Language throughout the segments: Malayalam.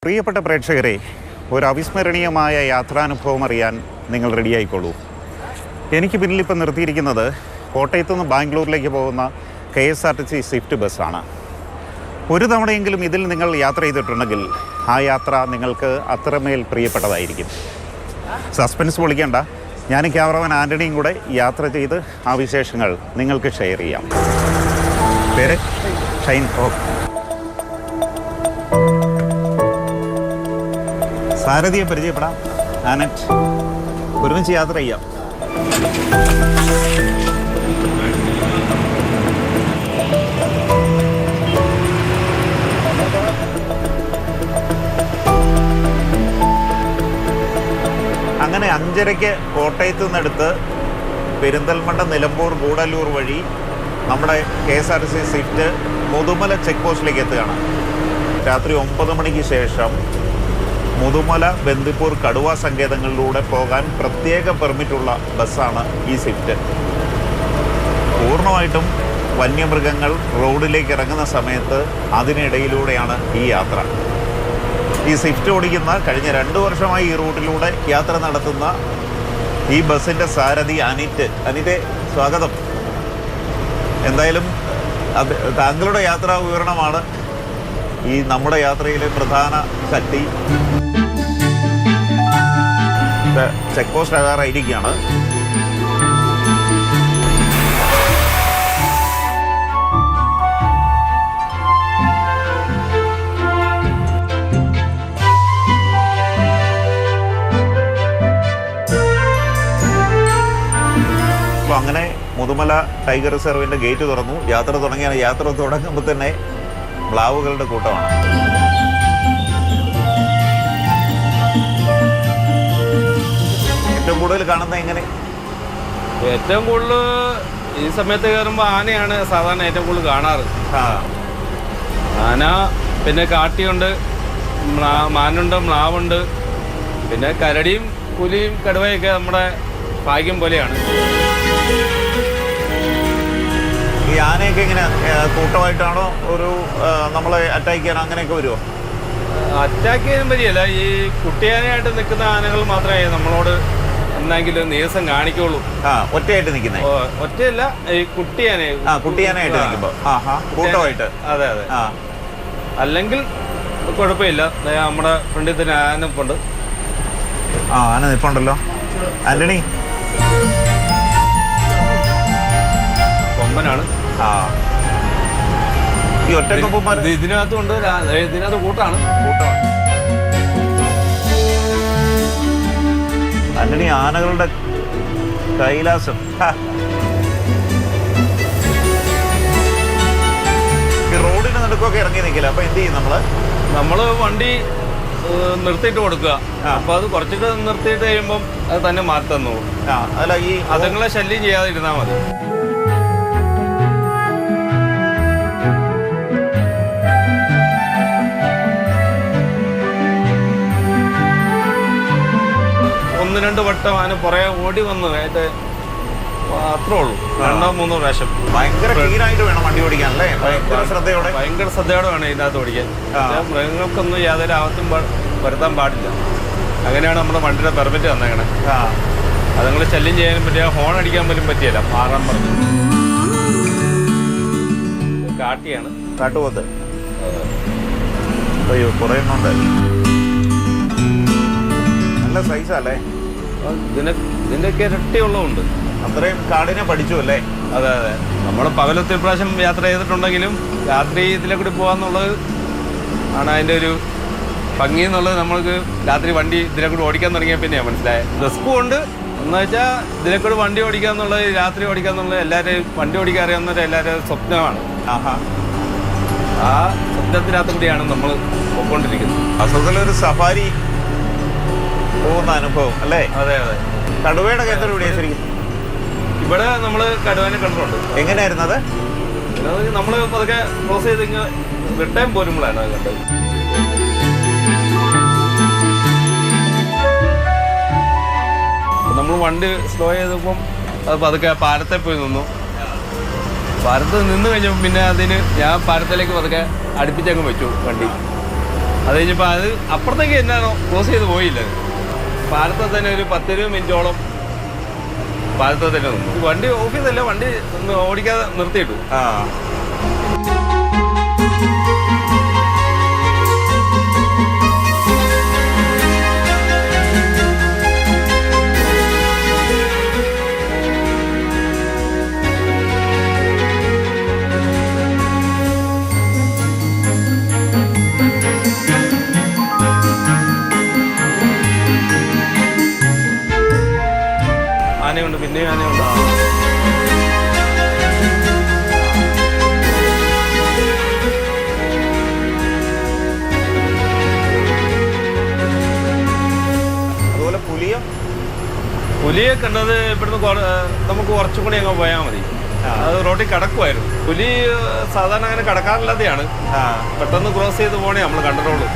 പ്രിയപ്പെട്ട പ്രേക്ഷകരെ, ഒരു അവിസ്മരണീയമായ യാത്രാനുഭവം അറിയാൻ നിങ്ങൾ റെഡിയായിക്കോളൂ. എനിക്ക് പിന്നിലിപ്പോൾ നിർത്തിയിരിക്കുന്നത് കോട്ടയത്തു നിന്ന് ബാംഗ്ലൂരിലേക്ക് പോകുന്ന KSRTC സ്വിഫ്റ്റ് ബസ്സാണ്. ഒരു തവണയെങ്കിലും ഇതിൽ നിങ്ങൾ യാത്ര ചെയ്തിട്ടുണ്ടെങ്കിൽ ആ യാത്ര നിങ്ങൾക്ക് അത്രമേൽ പ്രിയപ്പെട്ടതായിരിക്കും. സസ്പെൻസ് പൊളിക്കേണ്ട, ഞാൻ ക്യാമറമാൻ ആൻ്റണിയും കൂടെ യാത്ര ചെയ്ത് ആ വിശേഷങ്ങൾ നിങ്ങൾക്ക് ഷെയർ ചെയ്യാം. പേര് ഷൈൻ. സാരഥിയെ പരിചയപ്പെടാം. ആനറ്റ്. ഒരുമിച്ച് യാത്ര ചെയ്യാം. അങ്ങനെ 5:30 കോട്ടയത്ത് നിന്നെടുത്ത് പെരിന്തൽമണ്ണ, നിലമ്പൂർ, ഗൂഡല്ലൂർ വഴി നമ്മുടെ KSRTC സ്വിഫ്റ്റ് മുതുമല ചെക്ക് പോസ്റ്റിലേക്ക് എത്തുകയാണ്. രാത്രി 9 മണിക്ക് ശേഷം മുതുമല, ബന്ദിപ്പൂർ, കടുവ സങ്കേതങ്ങളിലൂടെ പോകാൻ പ്രത്യേക പെർമിറ്റുള്ള ബസ്സാണ് ഈ സ്വിഫ്റ്റ്. പൂർണ്ണമായിട്ടും വന്യമൃഗങ്ങൾ റോഡിലേക്ക് ഇറങ്ങുന്ന സമയത്ത് അതിനിടയിലൂടെയാണ് ഈ യാത്ര. ഈ സ്വിഫ്റ്റ് ഓടിക്കുന്ന കഴിഞ്ഞ 2 വർഷമായി ഈ റൂട്ടിലൂടെ യാത്ര നടത്തുന്ന ഈ ബസ്സിൻ്റെ സാരഥി അനിറ്റ്, സ്വാഗതം. എന്തായാലും താങ്കളുടെ യാത്രാ വിവരണമാണ് ഈ നമ്മുടെ യാത്രയിലെ പ്രധാന ശക്തി. Check post ആകാറായിരിക്കുകയാണ്. അപ്പോൾ അങ്ങനെ മുതുമല ടൈഗർ റിസർവിൻ്റെ ഗേറ്റ് തുറന്നു. യാത്ര തുടങ്ങിയാണ്. യാത്ര തുടങ്ങുമ്പോൾ തന്നെ മ്ലാവുകളുടെ കൂട്ടമാണ്. ഏറ്റവും കൂടുതൽ കാണുന്നത് എങ്ങനെ? ഏറ്റവും കൂടുതൽ ഈ സമയത്ത് കയറുമ്പോൾ ആനയാണ് സാധാരണ ഏറ്റവും കൂടുതൽ കാണാറ്. ആന, പിന്നെ കാട്ടിയുണ്ട്, മാനുണ്ട്, മ്ലാവുണ്ട്, പിന്നെ കരടിയും പുലിയും കടുവയൊക്കെ നമ്മുടെ ഭാഗ്യം പോലെയാണ്. ഈ ആനയൊക്കെ ഇങ്ങനെ കൂട്ടമായിട്ടാണോ ഒരു നമ്മളെ അറ്റാക്ക് ചെയ്യാൻ അങ്ങനെയൊക്കെ വരുമോ? അറ്റാക്ക് ചെയ്യാൻ പറ്റിയല്ല. ഈ കുട്ടിയാനയായിട്ട് നിൽക്കുന്ന ആനകൾ മാത്രമേ നമ്മളോട് എന്നെങ്കിലും നീരസം കാണിക്കുള്ളൂ. ഒറ്റയായിട്ട് നിൽക്കുന്നത്? ഒറ്റയല്ല, ഈ കുട്ടിയാനയായിട്ട് നിൽക്കുമ്പോൾ കൂട്ടമായിട്ട്. അതെ അതെ. അല്ലെങ്കിൽ കുഴപ്പമില്ല. നമ്മുടെ ഫ്രണ്ടിൽ തന്നെ ആന നിൽപ്പുണ്ട്. ആന നിൽപ്പുണ്ടല്ലോ. ആന്റണി കൊമ്പനാണ്. ഈ ഒറ്റക്കൊമ്പന്മാർ ഇതിനകത്തുണ്ട്. ഇതിനകത്ത് കൂട്ടാണ്. ആന്റണി, ആനകളുടെ കൈലാസം. ഈ റോഡിന് നടുക്കൊക്കെ ഇറങ്ങി നിൽക്കില്ല. അപ്പൊ എന്ത് ചെയ്യും നമ്മള് വണ്ടി നിർത്തിയിട്ട് കൊടുക്കുക. അപ്പൊ അത് കുറച്ചിട്ട് നിർത്തിയിട്ട് കഴിയുമ്പം അത് തന്നെ മാറ്റി തന്നോളൂ. അല്ല, ഈ അതുങ്ങളെ ശല്യം ചെയ്യാതെ ഇരുന്നാൽ മതി. ഒന്ന് 2 വട്ടം ആന പുറകെ ഓടി വന്ന് അത്രേ ഉള്ളൂ. 2-3 പ്രാവശ്യം. ഭയങ്കര ക്ലീനായിട്ട് വേണം വണ്ടി ഓടിക്കാൻ അല്ലേ? ഭയങ്കര ശ്രദ്ധയോടെ വേണം ഇതിനകത്ത് ഓടിക്കാൻ. മൃഗങ്ങൾക്കൊന്നും യാതൊരു ആപത്തും വരുത്താൻ പാടില്ല. അങ്ങനെയാണ് നമ്മുടെ വണ്ടിയുടെ പെർമിറ്റ് തന്നേക്കണേ. അതുങ്ങൾ ശല്യം ചെയ്യാനും പറ്റിയ, ഹോൺ അടിക്കാൻ പോലും പറ്റിയല്ല. മാറാൻ പറഞ്ഞു. കാട്ടിയാണ്. കാട്ടുപോത്ത്. അയ്യോ, കുറേ എണ്ണുണ്ട്. നല്ല സൈസല്ലേ? ഇതിൻ്റെയൊക്കെ ഇരട്ടിയുള്ളതുണ്ട്. അത്രയും കാടിനെ പഠിച്ചു അല്ലേ? അതെ അതെ. നമ്മൾ പകലത്തെ പ്രാവശ്യം യാത്ര ചെയ്തിട്ടുണ്ടെങ്കിലും രാത്രി ഇതിലെ കൂടി പോകാന്നുള്ളത് ആണ് അതിൻ്റെ ഒരു ഭംഗി എന്നുള്ളത്. നമ്മൾക്ക് രാത്രി വണ്ടി ഇതിലെ കൂടി ഓടിക്കാൻ തുടങ്ങിയാൽ പിന്നെയാണ് മനസ്സിലായത്. റിസ്ക്കും ഉണ്ട്. എന്ന് വെച്ചാൽ ഇതിലെ കൂടി വണ്ടി ഓടിക്കുക എന്നുള്ളത്, രാത്രി ഓടിക്കുക എന്നുള്ളത് എല്ലാവരെയും വണ്ടി ഓടിക്കാൻ അറിയാവുന്നവരെ എല്ലാവരും സ്വപ്നമാണ്. ആ സ്വപ്നത്തിനകത്ത് കൂടിയാണ് നമ്മൾ പോയിക്കൊണ്ടിരിക്കുന്നത്. അസുഖത്തിലൊരു സഫാരി പോകുന്ന അനുഭവം അല്ലേ? അതെ അതെ. കടുവയുടെ കേന്ദ്രം എവിടെയാണ് ശരിക്കും? ഇവിടെ നമ്മൾ കടുവേനെ കണ്ടിട്ടുണ്ട്. എങ്ങനെയായിരുന്നു അത്? നമ്മൾ അതൊക്കെ ക്രോസ് ചെയ്ത് ഇങ്ങനെ റിട്ടേൺ പോരുമ്പോഴാണ് അത് കണ്ടത്. നമ്മൾ വണ്ടി സ്ലോ ചെയ്തപ്പം അത് പതുക്കെ പാലത്തെ പോയി നിന്നു. പാലത്ത് നിന്ന് കഴിഞ്ഞപ്പോൾ പിന്നെ അതിന് ഞാൻ പാലത്തിലേക്ക് പതുക്കെ അടുപ്പിച്ചങ്ങ് വെച്ചു വണ്ടി. അത് കഴിഞ്ഞപ്പോൾ അത് അപ്പുറത്തേക്ക് എന്നാണോ ക്രോസ് ചെയ്ത് പോയില്ല. പാലത്തെ തന്നെ ഒരു 10-20 മിനിറ്റോളം പാലത്തെ തന്നെ നിന്നു. വണ്ടി ഓഫ് ചെയ്തല്ല, വണ്ടി ഒന്ന് ഓടിക്കാതെ നിർത്തിയിട്ടു. ആനയുണ്ട്, പിന്നെയും ആനയുണ്ട്. അതുപോലെ പുലിയെ കണ്ടത് ഇവിടുന്ന് നമുക്ക് കുറച്ചും കൂടി അങ്ങ് പോയാൽ മതി. അത് റോഡിൽ കിടക്കുമായിരുന്നു. പുലി സാധാരണ അങ്ങനെ കിടക്കാറില്ലാതെയാണ്, പെട്ടെന്ന് ക്രോസ് ചെയ്ത് പോണേ നമ്മൾ കണ്ടിട്ടുള്ളൂ.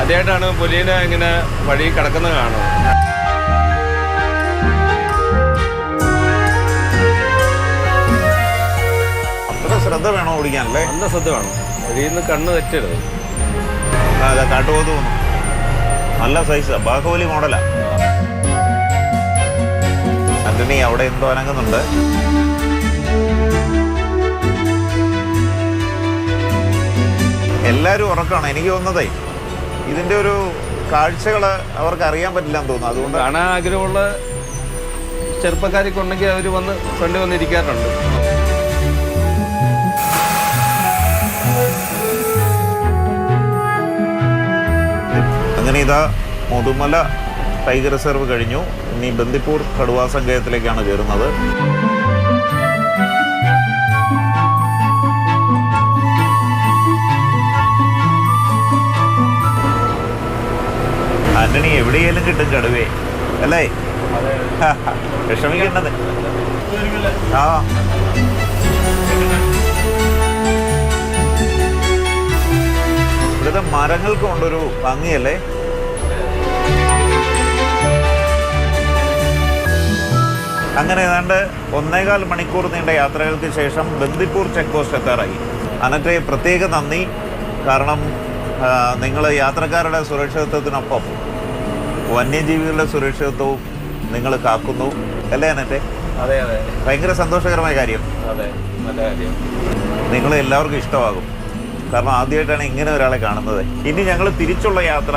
ആദ്യമായിട്ടാണ് പുലിനെ ഇങ്ങനെ വഴി കിടക്കുന്നത് കാണുന്നത്. ശ്രദ്ധ വേണോ ഓടിക്കാനല്ലേ? നല്ല ശ്രദ്ധ വേണം, വഴിയിൽ നിന്ന് കണ്ണ് തെറ്റരുത്. അതെ, കാട്ടുപോത്ത് തോന്നും. നല്ല സൈസ് ബാഹുബലി മോഡലാ. ആന്റണി അവിടെ എന്തോ അനങ്ങുന്നുണ്ട്. എല്ലാരും ഉറക്കാണ് എനിക്ക് തോന്നുന്നതേ. ഇതിന്റെ ഒരു കാഴ്ചകള് അവർക്ക് അറിയാൻ പറ്റില്ല എന്ന് തോന്നുന്നു. അതുകൊണ്ട് കാണാൻ ആഗ്രഹമുള്ള ചെറുപ്പക്കാരൊക്കെ ഉണ്ടെങ്കിൽ അവർ വന്ന് ഫ്രണ്ട് വന്നിരിക്കാറുണ്ട്. അങ്ങനെ ഇതാ മുതുമല ടൈഗർ റിസർവ് കഴിഞ്ഞു. ഇനി ബന്ദിപ്പൂർ കടുവാ സങ്കേതത്തിലേക്കാണ് കയറുന്നത്. ആന്റണി എവിടെയെങ്കിലും കിട്ടും കടുവേ അല്ലേ? വിഷമിക്കേണ്ടത്. ഇവിടുത്തെ മരങ്ങൾക്ക് കൊണ്ടൊരു ഭംഗിയല്ലേ? അങ്ങനെ ഏതാണ്ട് 1.25 മണിക്കൂർ നീണ്ട യാത്രകൾക്ക് ശേഷം ബന്ദിപ്പൂർ ചെക്ക് പോസ്റ്റ് എത്താറായി. അനറ്റെ പ്രത്യേക നന്ദി. കാരണം നിങ്ങൾ യാത്രക്കാരുടെ സുരക്ഷിതത്വത്തിനൊപ്പം വന്യജീവികളുടെ സുരക്ഷിതത്വവും നിങ്ങൾ കാക്കുന്നു അല്ലേ അനറ്റെ? അതെ അതെ, ഭയങ്കര സന്തോഷകരമായ കാര്യം. അതെ, നല്ല കാര്യം. നിങ്ങൾ എല്ലാവർക്കും ഇഷ്ടമാകും. കാരണം ആദ്യമായിട്ടാണ് ഇങ്ങനെ ഒരാളെ കാണുന്നത്. ഇനി ഞങ്ങൾ തിരിച്ചുള്ള യാത്ര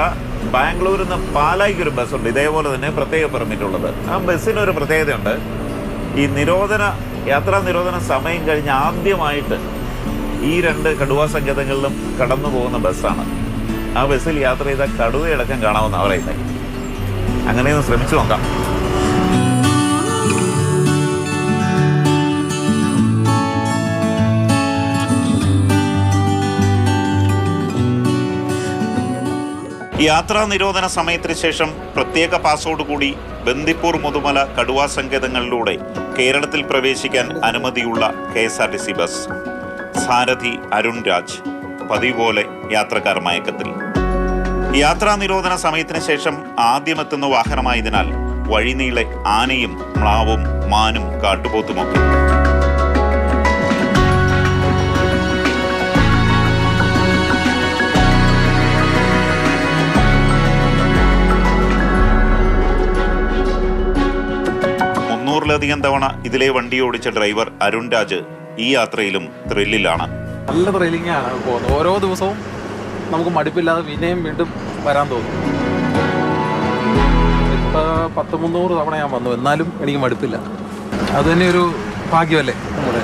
ബാംഗ്ലൂരിൽ നിന്ന് പാലായ്ക്കൊരു ബസ്സുണ്ട്, ഇതേപോലെ തന്നെ പ്രത്യേക പെർമിറ്റ് ഉള്ളത്. ആ ബസ്സിനൊരു പ്രത്യേകതയുണ്ട്. ഈ യാത്രാ നിരോധന സമയം കഴിഞ്ഞ് ആദ്യമായിട്ട് ഈ 2 കടുവാ സങ്കേതങ്ങളിലും കടന്നു പോകുന്ന ബസ്സാണ്. ആ ബസ്സിൽ യാത്ര ചെയ്ത കടുവയടക്കം കാണാമെന്ന് പറയുന്നത്. അങ്ങനെയൊന്ന് ശ്രമിച്ചു നോക്കാം. യാത്രാ നിരോധന സമയത്തിന് ശേഷം പ്രത്യേക പാസോടുകൂടി ബന്ദിപ്പൂർ മുതുമല കടുവാ സങ്കേതങ്ങളിലൂടെ കേരളത്തിൽ പ്രവേശിക്കാൻ അനുമതിയുള്ള KSRTC ബസ്. സാരഥി അരുൺ രാജ്. പതിവ് പോലെ യാത്രക്കാർ മയക്കത്തിൽ. യാത്രാ നിരോധന സമയത്തിന് ശേഷം ആദ്യമെത്തുന്ന വാഹനമായതിനാൽ വഴിനീളെ ആനയും മ്ലാവും മാനും കാട്ടുപോത്തുമൊക്കെ. ിലധികം തവണ ഇതിലെ വണ്ടി ഓടിച്ച ഡ്രൈവർ അരുൺ രാജ് ഈ യാത്രയിലും ത്രില്ലിലാണ്. നല്ല ത്രില്ലിംഗ് ആണ് പോകുന്നത്. ഓരോ ദിവസവും നമുക്ക് മടുപ്പില്ലാതെ പിന്നെയും വീണ്ടും വരാൻ തോന്നും. ഇപ്പോൾ 100-300 തവണ ഞാൻ വന്നു, എന്നാലും എനിക്ക് മടുപ്പില്ല. അത് തന്നെ ഒരു ഭാഗ്യമല്ലേ നമ്മുടെ.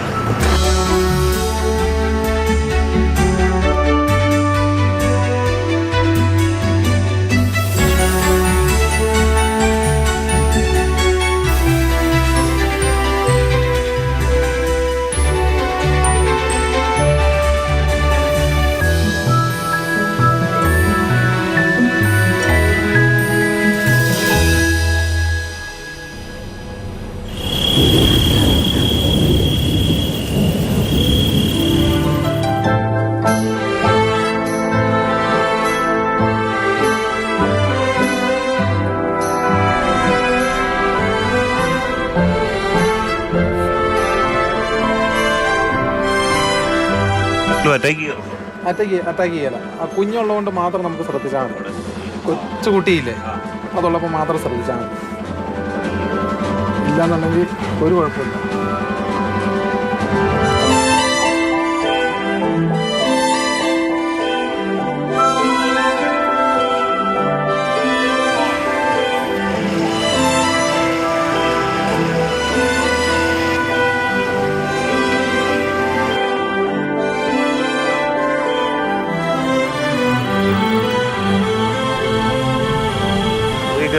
അറ്റാക്ക് ചെയ്യാറുണ്ടോ? അറ്റാക്ക് ചെയ്യല. ആ കുഞ്ഞുള്ളതുകൊണ്ട് മാത്രം നമുക്ക് ശ്രദ്ധിച്ചാൽ മതി. കൊച്ചുകുട്ടിയില്ലേ, അതുള്ളപ്പോൾ മാത്രം ശ്രദ്ധിച്ചാൽ മതി. ഇല്ലാന്നുണ്ടെങ്കിൽ ഒരു കുഴപ്പമില്ല.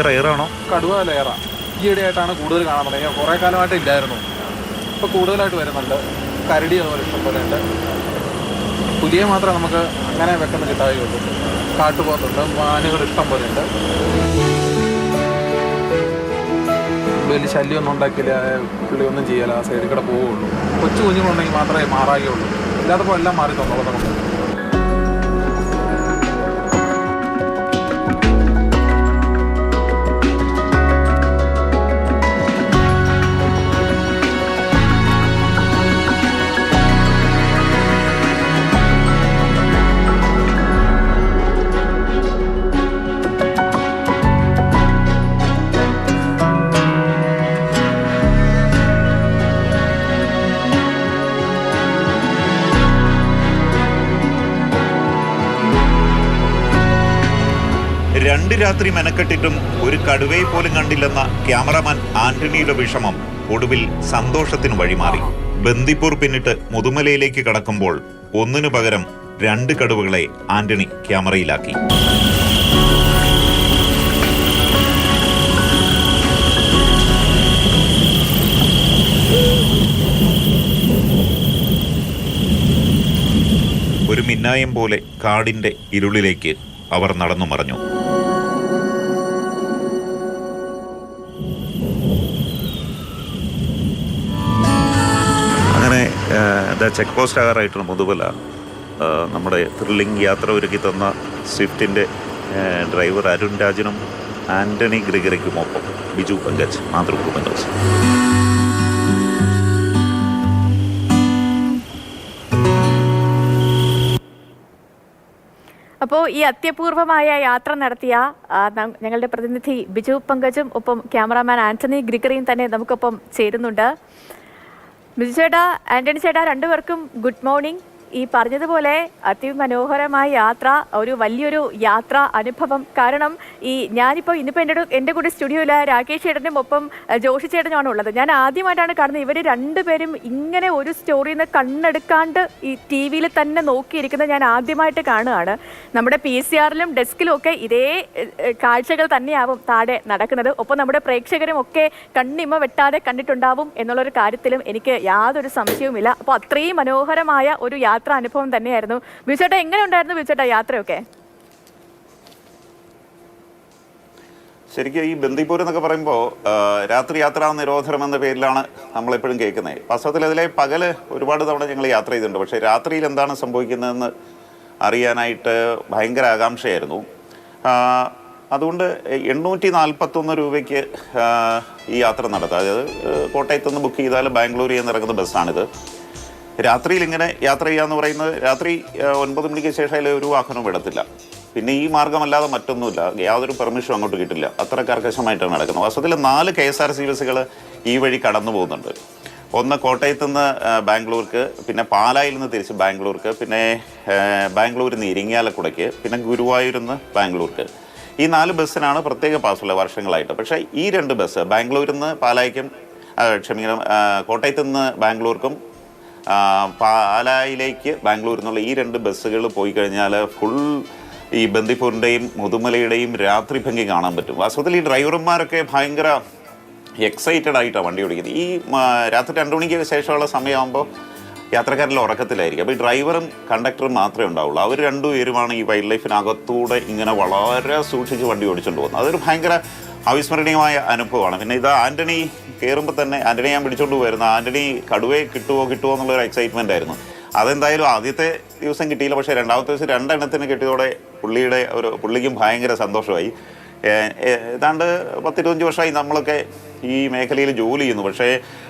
റെയറാണോ? കടുവ ലെയറാ ഈയിടെയായിട്ടാണ് കൂടുതൽ കാണാൻ തുടങ്ങിയത്. കുറേ കാലമായിട്ട് ഇല്ലായിരുന്നു, ഇപ്പോൾ കൂടുതലായിട്ട് വരുന്നുണ്ട്. കരടി അതുപോലെ ഇഷ്ടംപോലെ ഉണ്ട്. പുലിയെ മാത്രമേ നമുക്ക് അങ്ങനെ വെക്കുന്ന കിട്ടാവുകയുള്ളൂ. കാട്ടുപോത്തുണ്ട്, മാനുകൾ ഇഷ്ടം പോലെ ഉണ്ട്. വലിയ ശല്യമൊന്നും ഉണ്ടാക്കില്ല, പുള്ളിയൊന്നും ചെയ്യല, ആ സൈഡിൽ കൂടെ പോവുള്ളൂ. കൊച്ചു കുഞ്ഞുങ്ങളുണ്ടെങ്കിൽ മാത്രമേ മാറാകുകയുള്ളൂ. ഇല്ലാത്തപ്പോൾ എല്ലാം മാറി തന്നോളൂ നമുക്ക്. രണ്ട് രാത്രി മെനക്കെട്ടിട്ടും ഒരു കടുവയെ പോലും കണ്ടില്ലെന്ന ക്യാമറമാൻ ആന്റണിയുടെ വിഷമം ഒടുവിൽ സന്തോഷത്തിന് വഴിമാറി. ബന്ദിപ്പൂർ പിന്നിട്ട് മുതുമലയിലേക്ക് കടക്കുമ്പോൾ ഒന്നിനു പകരം 2 കടുവകളെ ആന്റണി ക്യാമറയിലാക്കി. ഒരു മിന്നായം പോലെ കാടിന്റെ ഇരുളിലേക്ക് അവർ നടന്നു മറഞ്ഞു. അങ്ങനെ ചെക്ക് പോസ്റ്റ് ആകാറായിട്ടാണ് മുതുമല. നമ്മുടെ ത്രില്ലിംഗ് യാത്ര ഒരുക്കി തന്ന സ്വിഫ്റ്റിൻ്റെ ഡ്രൈവർ അരുൺ രാജിനും ആന്റണി ഗ്രിഗറിക്കുമൊപ്പം ബിജു പങ്കജ്, മാതൃഭൂമി ന്യൂസ്. അപ്പോൾ ഈ അത്യപൂർവമായ യാത്ര നടത്തിയ ഞങ്ങളുടെ പ്രതിനിധി ബിജു പങ്കജും ഒപ്പം ക്യാമറാമാൻ ആന്റണി ഗ്രിഗറിയും തന്നെ നമുക്കൊപ്പം ചേരുന്നുണ്ട്. ബിജു ചേട്ടാ, ആന്റണി ചേട്ടാ, രണ്ടുപേർക്കും ഗുഡ് മോർണിംഗ്. ഈ പറഞ്ഞതുപോലെ അതിമനോഹരമായ യാത്ര, ഒരു വലിയൊരു യാത്ര അനുഭവം. കാരണം ഞാനിപ്പോൾ ഇന്നിപ്പോൾ എൻ്റെ കൂടെ സ്റ്റുഡിയോയിൽ രാകേഷ് ചേട്ടനും ഒപ്പം ജോഷി ചേട്ടനുമാണ് ഉള്ളത്. ഞാൻ ആദ്യമായിട്ടാണ് കാണുന്നത് ഇവർ രണ്ടുപേരും ഇങ്ങനെ ഒരു സ്റ്റോറിയിൽ നിന്ന് കണ്ണെടുക്കാണ്ട് ഈ ടി വിയിൽ തന്നെ നോക്കിയിരിക്കുന്നത് ഞാൻ ആദ്യമായിട്ട് കാണുകയാണ്. നമ്മുടെ PCR-ലും ഡെസ്കിലും ഒക്കെ ഇതേ കാഴ്ചകൾ തന്നെയാവും താഴെ നടക്കുന്നത്. ഒപ്പം നമ്മുടെ പ്രേക്ഷകരും ഒക്കെ കണ്ണിമ വെട്ടാതെ കണ്ടിട്ടുണ്ടാവും എന്നുള്ളൊരു കാര്യത്തിലും എനിക്ക് യാതൊരു സംശയവുമില്ല. അപ്പോൾ അത്രയും മനോഹരമായ ഒരു യാത്ര അനുഭവം തന്നെയായിരുന്നു. ബിജുചേട്ടാ, എങ്ങനെ ഉണ്ടായിരുന്നു ബിജുചേട്ടാ യാത്രയൊക്കെ? ശരിക്കും ഈ ബന്ദിപ്പൂർ എന്നൊക്കെ പറയുമ്പോൾ രാത്രി യാത്രാ നിരോധനം എന്ന പേരിലാണ് നമ്മളെപ്പോഴും കേൾക്കുന്നത്. വാസ്തവത്തിൽ അതിലെ പകല് ഒരുപാട് തവണ ഞങ്ങൾ യാത്ര ചെയ്തിട്ടുണ്ട്. പക്ഷേ രാത്രിയിൽ എന്താണ് സംഭവിക്കുന്നതെന്ന് അറിയാനായിട്ട് ഭയങ്കര ആകാംക്ഷയായിരുന്നു. അതുകൊണ്ട് 841 രൂപയ്ക്ക് ഈ യാത്ര നടത്താം. അതായത് കോട്ടയത്തുനിന്ന് ബുക്ക് ചെയ്താൽ ബാംഗ്ലൂരിൽ നിന്ന് ഇറങ്ങുന്ന ബസ്സാണിത്. രാത്രിയിൽ ഇങ്ങനെ യാത്ര ചെയ്യാന്ന് പറയുന്നത് രാത്രി 9 മണിക്ക് ശേഷം അതിൽ ഒരു വാഹനവും വിടത്തില്ല. പിന്നെ ഈ മാർഗ്ഗമല്ലാതെ മറ്റൊന്നുമില്ല, യാതൊരു പെർമിഷനും അങ്ങോട്ട് കിട്ടില്ല. അത്ര കർക്കശമായിട്ടാണ് നടക്കുന്നത്. വാസ്തവത്തിൽ 4 KSRTC ബസ്സുകൾ ഈ വഴി കടന്നു പോകുന്നുണ്ട്. ഒന്ന് കോട്ടയത്തു നിന്ന് ബാംഗ്ലൂർക്ക്, പിന്നെ പാലായിൽ നിന്ന് തിരിച്ച് ബാംഗ്ലൂർക്ക്, പിന്നെ ബാംഗ്ലൂരിൽ നിന്ന് ഇരിങ്ങാലക്കുടയ്ക്ക്, പിന്നെ ഗുരുവായൂരിൽ നിന്ന് ബാംഗ്ലൂർക്ക്. ഈ 4 ബസ്സിനാണ് പ്രത്യേക പാസ്സുള്ളത് വർഷങ്ങളായിട്ട്. പക്ഷേ ഈ 2 ബസ് ബാംഗ്ലൂരിൽ നിന്ന് പാലായ്ക്കും കോട്ടയത്തു നിന്ന് ബാംഗ്ലൂർക്കും പാലായിലേക്ക് ബാംഗ്ലൂരിൽ നിന്നുള്ള ഈ 2 ബസ്സുകൾ പോയി കഴിഞ്ഞാൽ ഫുൾ ഈ ബന്ദിപ്പൂരിൻ്റെയും മുതുമലയുടെയും രാത്രി ഭംഗി കാണാൻ പറ്റും. വാസ്തവത്തിൽ ഈ ഡ്രൈവർമാരൊക്കെ ഭയങ്കര എക്സൈറ്റഡ് ആയിട്ടാണ് വണ്ടി ഓടിക്കുന്നത്. ഈ രാത്രി 2 മണിക്ക് ശേഷമുള്ള സമയമാകുമ്പോൾ യാത്രക്കാരെല്ലാം ഉറക്കത്തിലായിരിക്കും. അപ്പോൾ ഈ ഡ്രൈവറും കണ്ടക്ടറും മാത്രമേ ഉണ്ടാവുള്ളൂ. അവർ 2 പേരുമാണ് ഈ വൈൽഡ് ലൈഫിനകത്തൂടെ ഇങ്ങനെ വളരെ സൂക്ഷിച്ച് വണ്ടി ഓടിച്ചുകൊണ്ട് പോകുന്നത്. അതൊരു ഭയങ്കര അവിസ്മരണീയമായ അനുഭവമാണ്. പിന്നെ ഇത് ആന്റണി കയറുമ്പോൾ തന്നെ ആന്റണി ഞാൻ പിടിച്ചുകൊണ്ട് പോയിരുന്നു. ആന്റണി കടുവയെ കിട്ടുമോ എന്നുള്ളൊരു എക്സൈറ്റ്മെൻ്റ് ആയിരുന്നു. അതെന്തായാലും ആദ്യത്തെ ദിവസം കിട്ടിയില്ല. പക്ഷേ രണ്ടാമത്തെ ദിവസം 2 എണ്ണത്തിന് കിട്ടിയതോടെ പുള്ളിക്കും ഭയങ്കര സന്തോഷമായി. ഏതാണ്ട് 10-25 വർഷമായി നമ്മളൊക്കെ ഈ മേഖലയിൽ ജോലി ചെയ്യുന്നു. പക്ഷേ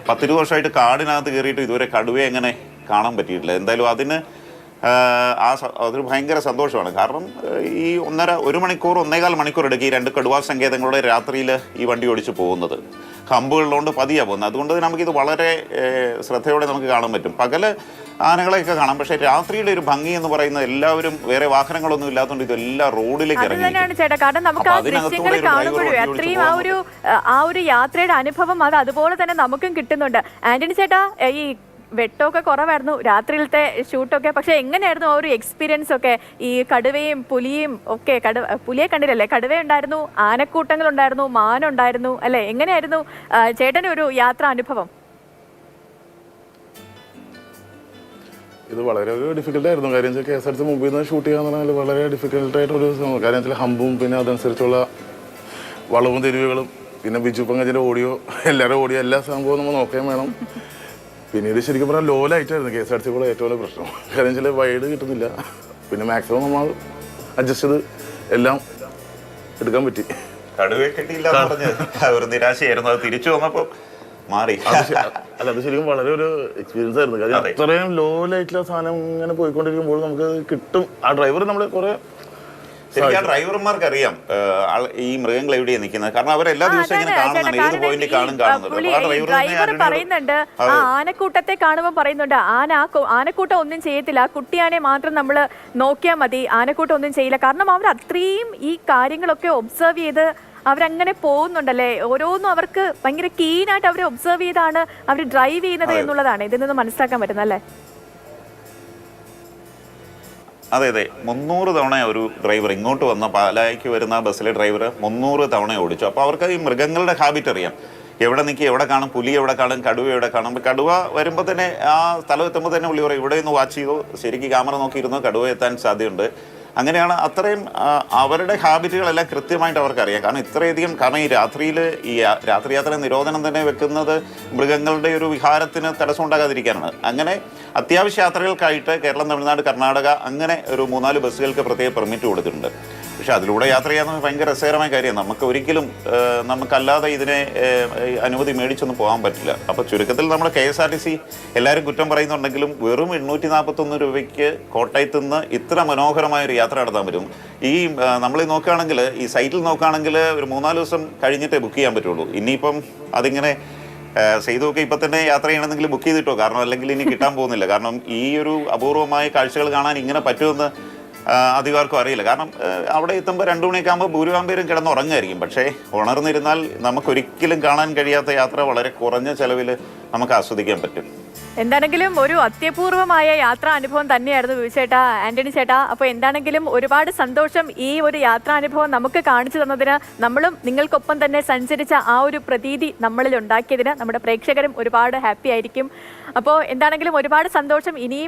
10-20 വർഷമായിട്ട് കാടിനകത്ത് കയറിയിട്ട് ഇതുവരെ കടുവയെ എങ്ങനെ കാണാൻ പറ്റിയിട്ടില്ല. എന്തായാലും അതിന് അതൊരു ഭയങ്കര സന്തോഷമാണ്. കാരണം ഈ 1 മണിക്കൂർ 1.25 മണിക്കൂർ എടുക്കും ഈ 2 കടുവാ സങ്കേതങ്ങളുടെ രാത്രിയിൽ ഈ വണ്ടി ഓടിച്ച് പോകുന്നത്. ഹമ്പുകളിലുകൊണ്ട് പതിയാണ് പോകുന്നത്. അതുകൊണ്ട് നമുക്കിത് വളരെ ശ്രദ്ധയോടെ നമുക്ക് കാണാൻ പറ്റും. പകല് ആനകളെയൊക്കെ കാണാം, പക്ഷേ രാത്രിയുടെ ഒരു ഭംഗി എന്ന് പറയുന്നത് എല്ലാവരും വേറെ വാഹനങ്ങളൊന്നും ഇല്ലാത്തതുകൊണ്ട് ഇതെല്ലാം റോഡിലേക്ക് ഇറങ്ങി. തന്നെയാണ് ചേട്ടാ, കാരണം നമുക്ക് ആ ദൃശ്യങ്ങൾ കാണുമ്പോഴും അത്രയും ആ ഒരു യാത്രയുടെ അനുഭവം അത് അതുപോലെ തന്നെ നമുക്കും കിട്ടുന്നുണ്ട്. ആന്റണി ചേട്ടാ, ഈ വെട്ടമൊക്കെ കുറവായിരുന്നു രാത്രിയിലത്തെ ഷൂട്ടൊക്കെ, പക്ഷെ എങ്ങനെയായിരുന്നു ആ ഒരു എക്സ്പീരിയൻസ് ഒക്കെ? ഈ കടുവയും പുലിയും ഒക്കെ, പുലിയെ കണ്ടില്ലല്ലേ, കടുവ ഉണ്ടായിരുന്നു, ആനക്കൂട്ടങ്ങളുണ്ടായിരുന്നു, മാനുണ്ടായിരുന്നു അല്ലേ? എങ്ങനെയായിരുന്നു ചേട്ടൻ്റെ ഒരു യാത്രാ അനുഭവം? ഇത് വളരെ ഒരു ഡിഫിക്കൽട്ടായിരുന്നു. കാര്യം വെച്ചാൽ KSRTC മുമ്പിൽ നിന്ന് ഷൂട്ട് ചെയ്യാന്ന് പറഞ്ഞാൽ വളരെ ഡിഫിക്കൽട്ടായിട്ടൊരു കാര്യം വെച്ചാൽ ഹമ്പും പിന്നെ അതനുസരിച്ചുള്ള വളവും തിരിവുകളും പിന്നെ ബിജു പങ്കജിൻ്റെ ഓഡിയോ എല്ലാവരും ഓഡിയോ എല്ലാ സംഭവവും നമ്മൾ നോക്കുകയും വേണം. പിന്നീട് ശരിക്കും പറഞ്ഞാൽ ലോ ലൈറ്റായിരുന്നു KSRTC കൂടെ ഏറ്റവും വലിയ പ്രശ്നം. കാര്യം വെച്ചാൽ വൈഡ് കിട്ടുന്നില്ല. പിന്നെ മാക്സിമം നമ്മൾ അഡ്ജസ്റ്റ് ചെയ്ത് എല്ലാം എടുക്കാൻ പറ്റി. കടുവയെ കിട്ടിയില്ല എന്ന് പറഞ്ഞ് ഒരു നിരാശയായിരുന്നു. അത് തിരിച്ചു വന്നപ്പോൾ മാറി. അല്ല, അത് ശരിക്കും വളരെ ഒരു എക്സ്പീരിയൻസ് ആയിരുന്നു. കാര്യം അത്രയും ലോ ലൈറ്റിലെ സാധനം ഇങ്ങനെ പോയിക്കൊണ്ടിരിക്കുമ്പോൾ നമുക്ക് കിട്ടും. ആ ഡ്രൈവർ നമ്മൾ കുറെ ശരിക്കും ആ ഡ്രൈവർമാർക്ക് അറിയാം ഈ മൃഗങ്ങൾ എവിടെയാണ് നിൽക്കുന്നത്. കാരണം അവർ എല്ലാ ദിവസവും ഇങ്ങനെ കാണുന്നുണ്ട്, ഏത് പോയിന്റ് ഡ്രൈവർ പറയുന്നുണ്ട്, ആ ആനക്കൂട്ടത്തെ കാണുമ്പോൾ പറയുന്നുണ്ട്, ആനക്കൂട്ടം ഒന്നും ചെയ്യത്തില്ല, ആ കുട്ടിയാനെ മാത്രം നമ്മൾ നോക്കിയാൽ മതി, ആനക്കൂട്ടം ഒന്നും ചെയ്യില്ല. കാരണം അവർ അത്രയും ഈ കാര്യങ്ങളൊക്കെ ഒബ്സർവ് ചെയ്ത് അവരങ്ങനെ പോകുന്നുണ്ടല്ലേ. ഓരോന്നും അവർക്ക് ഭയങ്കര കീനായിട്ട് അവർ ഒബ്സർവ് ചെയ്താണ് അവർ ഡ്രൈവ് ചെയ്യുന്നത് എന്നുള്ളതാണ് ഇതിൽ നിന്ന് മനസ്സിലാക്കാൻ പറ്റുന്നത് അല്ലേ? അതെ അതെ, 300 തവണ ഒരു ഡ്രൈവർ ഇങ്ങോട്ട് വന്ന പാലായ്ക്ക് വരുന്ന ബസ്സിലെ ഡ്രൈവർ 300 തവണ ഓടിച്ചു. അപ്പോൾ അവർക്ക് ഈ മൃഗങ്ങളുടെ ഹാബിറ്റ് അറിയാം. എവിടെ നിൽക്കി എവിടെ കാണും, പുലി എവിടെ കാണും, കടുവ എവിടെ കാണും. കടുവ വരുമ്പോൾ തന്നെ ആ സ്ഥലം എത്തുമ്പോൾ തന്നെ പുള്ളി പറയും ഇവിടെ നിന്ന് വാച്ച് ചെയ്തോ, ശരിക്കും ക്യാമറ നോക്കിയിരുന്നോ, കടുവ എത്താൻ സാധ്യതയുണ്ട്. അങ്ങനെയാണ് അത്രയും അവരുടെ ഹാബിറ്റുകളെല്ലാം കൃത്യമായിട്ട് അവർക്കറിയാം. കാരണം ഇത്രയധികം, കാരണം ഈ രാത്രിയിൽ ഈ രാത്രി യാത്ര നിരോധനം തന്നെ വെക്കുന്നത് മൃഗങ്ങളുടെ ഒരു വിഹാരത്തിന് തടസ്സം ഉണ്ടാകാതിരിക്കാനാണ്. അങ്ങനെ അത്യാവശ്യ യാത്രകൾക്കായിട്ട് കേരളം, തമിഴ്നാട്, കർണാടക അങ്ങനെ ഒരു 3-4 ബസ്സുകൾക്ക് പ്രത്യേക പെർമിറ്റ് കൊടുത്തിട്ടുണ്ട്. പക്ഷെ അതിലൂടെ യാത്ര ചെയ്യാൻ ഭയങ്കര രസകരമായ കാര്യമാണ്. നമുക്ക് ഒരിക്കലും നമുക്കല്ലാതെ ഇതിനെ അനുമതി മേടിച്ചൊന്നും പോകാൻ പറ്റില്ല. അപ്പോൾ ചുരുക്കത്തിൽ നമ്മുടെ KSRTC എല്ലാവരും കുറ്റം പറയുന്നുണ്ടെങ്കിലും വെറും 841 രൂപയ്ക്ക് കോട്ടയത്ത് നിന്ന് ഇത്ര മനോഹരമായൊരു യാത്ര നടത്താൻ പറ്റും. ഈ നമ്മൾ നോക്കുകയാണെങ്കിൽ ഈ സൈറ്റിൽ നോക്കുകയാണെങ്കിൽ ഒരു 3-4 ദിവസം കഴിഞ്ഞിട്ടേ ബുക്ക് ചെയ്യാൻ പറ്റുള്ളൂ. ഇനിയിപ്പം അതിങ്ങനെ ചെയ്തൊക്കെ ഇപ്പം തന്നെ യാത്ര ചെയ്യണമെങ്കിൽ ബുക്ക് ചെയ്തിട്ടോ, കാരണം അല്ലെങ്കിൽ ഇനി കിട്ടാൻ പോകുന്നില്ല. കാരണം ഈ ഒരു അപൂർവമായ കാഴ്ചകൾ കാണാൻ ഇങ്ങനെ പറ്റുമെന്ന് അധികാർക്കും അറിയില്ല. കാരണം അവിടെ എത്തുമ്പോൾ 2 മണിയൊക്കെ ആകുമ്പോൾ ഭൂരിഭാഗം പേരും കിടന്നുറങ്ങായിരിക്കും. പക്ഷേ ഉണർന്നിരുന്നാൽ നമുക്കൊരിക്കലും കാണാൻ കഴിയാത്ത യാത്ര വളരെ കുറഞ്ഞ ചെലവിൽ നമുക്ക് ആസ്വദിക്കാൻ പറ്റും. എന്താണെങ്കിലും ഒരു അത്യപൂർവമായ യാത്രാ അനുഭവം തന്നെയായിരുന്നു ബിജു ചേട്ടാ, ആന്റണി ചേട്ടാ. അപ്പോൾ എന്താണെങ്കിലും ഒരുപാട് സന്തോഷം ഈ ഒരു യാത്രാനുഭവം നമുക്ക് കാണിച്ചു തന്നതിന്, നമ്മളും നിങ്ങൾക്കൊപ്പം തന്നെ സഞ്ചരിച്ച ആ ഒരു പ്രതീതി നമ്മളിൽ ഉണ്ടാക്കിയതിന് നമ്മുടെ പ്രേക്ഷകരും ഒരുപാട് ഹാപ്പി ആയിരിക്കും. അപ്പോൾ എന്താണെങ്കിലും ഒരുപാട് സന്തോഷം. ഇനിയും